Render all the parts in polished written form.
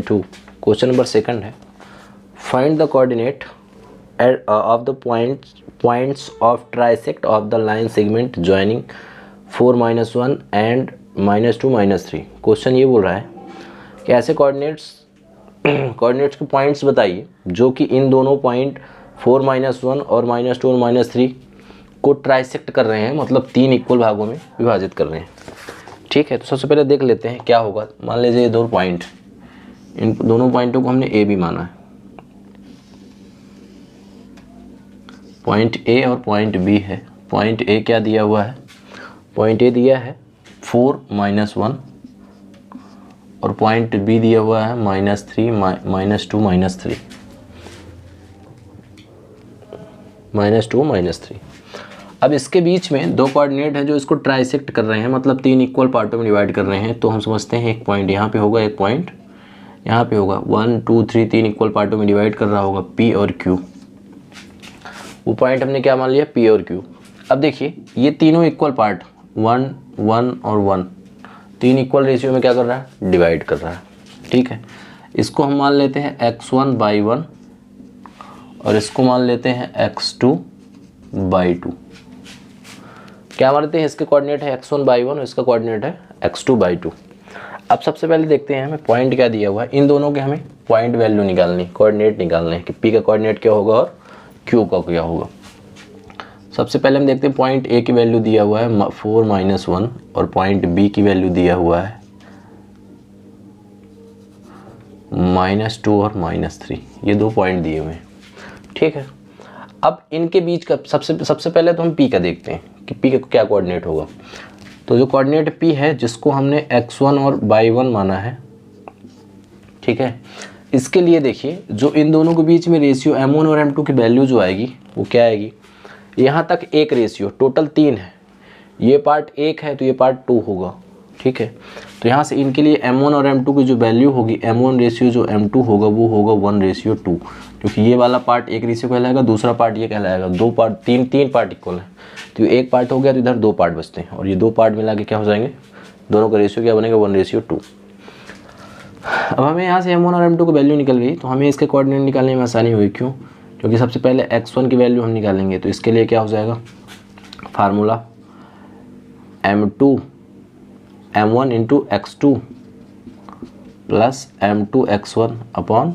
2 question number second है, find the coordinate of the points of trisect of the line segment joining 4 -1 and -2 -3। Question ये बोल रहा है कि ऐसे कोऑर्डिनेट्स के पॉइंट्स बताइए जो कि इन दोनों पॉइंट 4 -1 और -2 और -3 को ट्राइसेक्ट कर रहे हैं, मतलब 3 इक्वल भागों में विभाजित कर रहे हैं। ठीक है, तो सबसे पहले देख लेते हैं क्या होगा। मान लीजिए ये दो पॉइंट, इन दोनों पॉइंटों को हमने ए भी माना है, पॉइंट ए और पॉइंट बी है। पॉइंट ए क्या दिया हुआ है, पॉइंट ए दिया है 4 -1 और पॉइंट बी दिया हुआ है -3 -2 -3 -2 -3। अब इसके बीच में दो कोऑर्डिनेट हैं जो इसको ट्राइसेक्ट कर रहे हैं, मतलब 3 इक्वल पार्टों में डिवाइड कर रहे हैं। तो हम समझते हैं एक पॉइंट यहाँ पे होगा, एक पॉइंट यहाँ पे होगा। 1 2 3 3 इक्वल पार्टों में डिवाइड कर रहा होगा, पी और क्यू। वो पॉइंट हमने क्या मान लिया, पी और क्यू। अब देखिए ये तीनों इक्वल पार्ट 1 1 और 1 3 इक्वल रेशियो में क्या कर रहा है, डिवाइड कर रहा है। ठीक है, इसको हम मान लेते हैं x1/1 और इसको मान लेते हैं x2/2। क्या मानते हैं, इसके कोऑर्डिनेट है x1/1 और इसका कोऑर्डिनेट है x2/2। अब सबसे पहले देखते हैं हमें पॉइंट क्या दिया हुआ है। इन दोनों के हमें पॉइंट वैल्यू निकालनी, कोऑर्डिनेट निकालने कि p का कोऑर्डिनेट क्या होगा और q का क्या होगा। सबसे पहले हम देखते हैं पॉइंट a की वैल्यू दिया हुआ है 4 -1 और पॉइंट b की वैल्यू दिया हुआ है -2 और -3। ये दो पॉइंट दिए हुए हैं। ठीक है, अब इनके बीच का सबसे पहले तो हम p का देखते हैं कि p का क्या कोऑर्डिनेट होगा। तो जो कोऑर्डिनेट p है, जिसको हमने x1 और y1 माना है, ठीक है, इसके लिए देखिए जो इन दोनों के बीच में रेशियो m1 और m2 की वैल्यू जो आएगी वो क्या आएगी, यहाँ तक एक रेशियो, टोटल 3 है, ये पार्ट 1 है तो ये पार्ट 2 होगा। ठीक है, तो यहाँ से इनके लिए m1 और m2 की जो वैल्यू होगी, m1 रेशियो जो m2 होगा वो होगा 1:2, क्योंकि ये वाला पार्ट एक रेशियो कहलाएगा, दूसरा पार्ट ये कहलाएगा। दो पार्ट तीन पार्ट इक्वल है, तो एक पार्ट हो गया तो इधर 2 पार्ट बचते हैं और ये 2 पार्ट मिला के क्या हो जाएंगे, दोनों का रेशियो क्या बनेगा, 1:2। अब हमें यहाँ से m1 और m2 की वैल्यू निकल गई, तो हमें इसके कोऑर्डिनेट निकालने में आसानी हुई। क्यों, क्योंकि सबसे पहले x1 की वैल्यू हम निकालेंगे। तो इसके लिए क्या हो जाएगा, formula m1 into x2 plus m2 x1 upon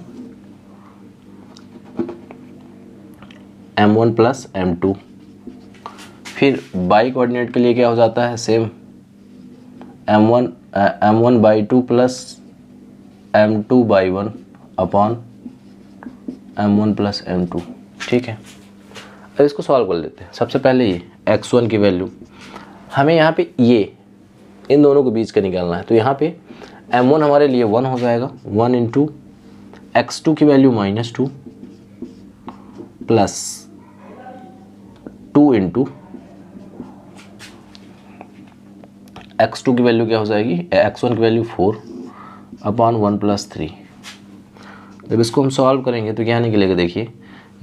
m1 plus m2। फिर y कोऑर्डिनेट के लिए क्या हो जाता है, same m1/2 plus m2/1 upon m1 plus m2। ठीक है, अब इसको सॉल्व कर लेते हैं। सबसे पहले ये x1 की वैल्यू हमें यहाँ पे ये इन दोनों के बीच का निकालना है। तो यहाँ पे m1 हमारे लिए 1 हो जाएगा, 1 इंटू x2 की वैल्यू -2 प्लस 2 इंटू x2 की वैल्यू क्या हो जाएगी, x1 की वैल्यू 4 अपॉन 1 + 3। जब इसको हम सॉल्व करेंगे तो क्या निकलेगा, देखिए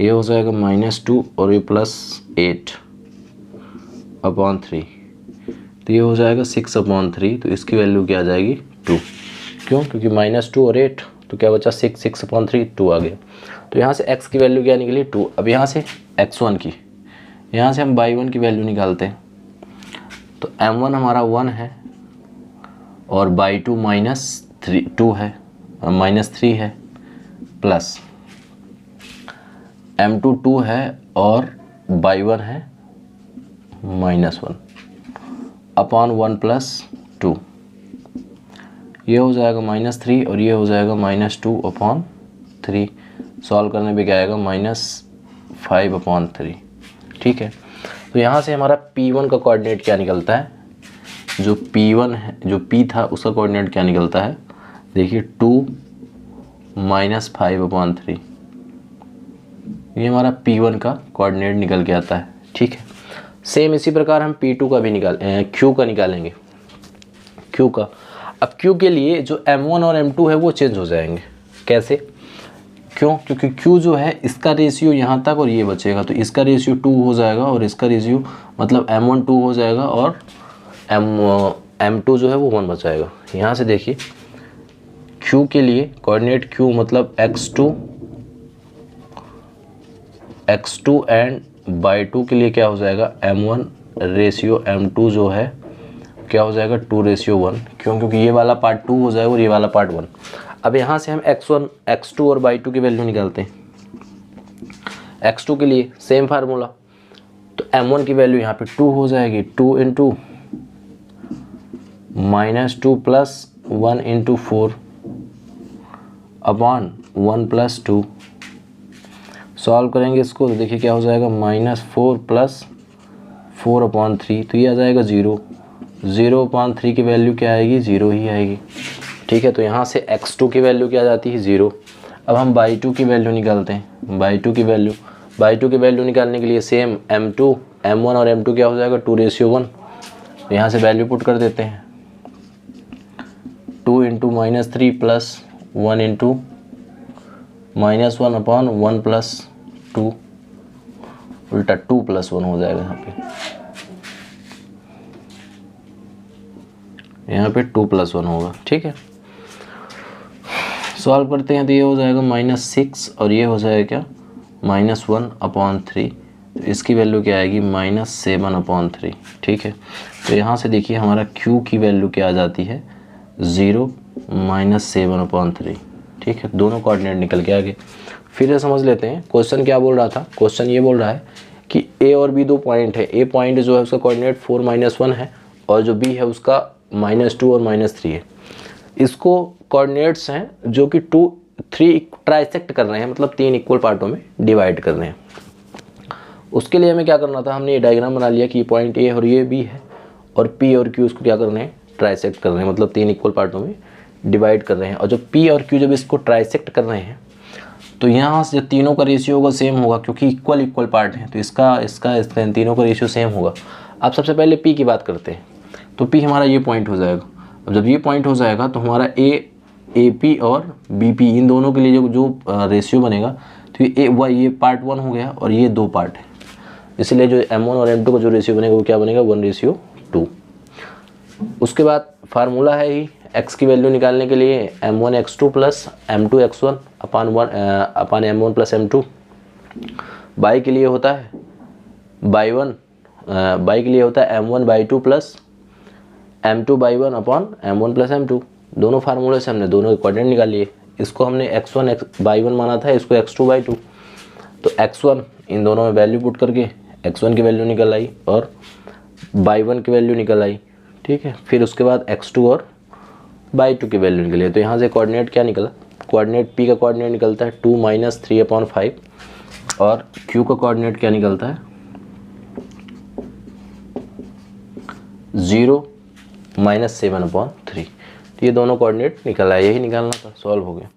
ये हो जाएगा -2 और ये +8 अपॉन 3, तो ये हो जाएगा 6/3। तो इसकी वैल्यू क्या आ जाएगी, 2। क्यों, क्योंकि -2 और 8 तो क्या बचा, 6/3 2 आ गया। तो यहाँ से x की वैल्यू क्या निकली, 2। अब यहाँ से x1 की, यहाँ से हम y1 की वैल्यू निकालते हैं। तो m1 हमारा 1 है और y2 -2 है, -3 है, प्लस m2 2 है और y1 है -1 अपॉन 1 + 2। ये हो जाएगा -3 और ये हो जाएगा -2 अपॉन 3। सॉल्व करने पे क्या आएगा, -5/3। ठीक है, तो यहाँ से हमारा P1 का कोऑर्डिनेट क्या निकलता है, जो P1 है, जो P था उसका कोऑर्डिनेट क्या निकलता है, देखिए 2 -5/3। ये हमारा P1 का कोऑर्डिनेट निकल के आता है। ठीक है, सेम इसी प्रकार हम P2 का भी Q का निकालेंगे। Q का, अब Q के लिए जो M1 और M2 है वो चेंज हो जाएंगे। कैसे, क्यों, क्योंकि Q जो है इसका रेशियो यहाँ तक और ये बचेगा, तो इसका रेशियो 2 हो जाएगा और इसका रेशियो मतलब M1 2 हो जाएगा और M2 जो है वो 1 बचाएगा। यहाँ से देखिए Q के लिए कोऑर्डिनेट Q मतलब x2 एंड बाई 2 के लिए क्या हो जाएगा m1 रेशियो m2 जो है क्या हो जाएगा 2:1। क्यों? क्योंकि ये वाला पार्ट 2 हो जाएगा और ये वाला पार्ट 1। अब यहाँ से हम x1 x2 और बाई 2 की वैल्यू निकालते हैं। x2 के लिए सेम फार्मूला, तो m1 की वैल्यू यहाँ पे 2 हो जाएगी, 2 into -2 plus 1 into 4 upon 1 plus 2। Solve करेंगे इसको तो देखिए क्या हो जाएगा, -4 प्लस 4 अपॉन 3, तो ये आ जाएगा 0। 0 अपॉन 3 की वैल्यू क्या आएगी, 0 ही आएगी। ठीक है, तो यहाँ से x2 की वैल्यू क्या आ जाती है, 0। अब हम बाई 2 की वैल्यू निकालते हैं। बाई 2 की वैल्यू निकालने के लिए सेम m2 m1 और m2 क्या हो जाएगा 2:1। यहाँ से वैल्यू पुट कर देते हैं, 2 into -3 plus 1 into -1 upon 1 plus 2, उल्टा 2 प्लस 1 हो जाएगा यहाँ पे 2 प्लस 1 होगा। ठीक है, सॉल्व करते हैं तो ये हो जाएगा -6 और ये हो जाएगा क्या, -1 अपॉन 3, तो इसकी वैल्यू क्या आएगी, -7 अपॉन 3। ठीक है, तो यहाँ से देखिए हमारा Q की वैल्यू क्या आ जाती है, 0 -7 अपॉन 3। ठीक है, दोनों कोऑर्डिनेट निकल के आ गए। फिर से समझ लेते हैं क्वेश्चन क्या बोल रहा था। क्वेश्चन ये बोल रहा है कि A और B दो पॉइंट है। ए पॉइंट जो है उसका कोऑर्डिनेट 4 -1 है और जो B है उसका -2 और -3 है। इसको कोऑर्डिनेट्स हैं जो कि 2 3 ट्राइसेक्ट कर रहे हैं, मतलब 3 इक्वल पार्टों में डिवाइड कर रहे हैं। उसके लिए हमें क्या करना था, हमने ये डायग्राम बना लिया कि ये पॉइंट A और ये B है और P और Q उसको क्या कर रहे हैं, ट्राइसेक्ट कर रहे हैं, मतलब 3 इक्वल पार्टों में डिवाइड कर रहे हैं। और जब P और Q जब इसको ट्राइसेक्ट कर रहे हैं तो यहाँ से जो तीनों का रेशियो होगा सेम होगा, क्योंकि इक्वल पार्ट है, तो इसका इन तीनों का रेशियो सेम होगा। अब सबसे पहले P की बात करते हैं, तो P हमारा ये पॉइंट हो जाएगा। अब जब ये पॉइंट हो जाएगा तो हमारा AP और BP इन दोनों के लिए जो रेशियो बनेगा, तो ये पार्ट 1 हो गया और ये 2 पार्ट है, इसलिए जो M1 और M2 का जो रेशियो बनेगा वो क्या बनेगा, 1:2। उसके बाद फार्मूला है ही x की वैल्यू निकालने के लिए m1 x2 plus m2 x1 upon m1 plus m2। By के लिए होता है बाई के लिए होता है m1/2 plus m2/1 upon m1 plus m2। दोनों फार्मूले से हमने दोनों के कोऑर्डिनेट निकाल लिए। इसको हमने x1/1 माना था, इसको x2/2, तो x1 इन दोनों में वैल्यू पुट करके x1 की वैल्यू निकल आई और y1 की वैल्यू निकल आई। ठीक है, फिर उसके बाद x2 और y2 की वैल्यू निकली। तो यहाँ से कोऑर्डिनेट क्या निकला, कोऑर्डिनेट P का कोऑर्डिनेट निकलता है 2 - 3/5 और Q का कोऑर्डिनेट क्या निकलता है 0 - 7/3। तो ये दोनों कोऑर्डिनेट निकल आए, यही निकालना था, सॉल्व हो गया।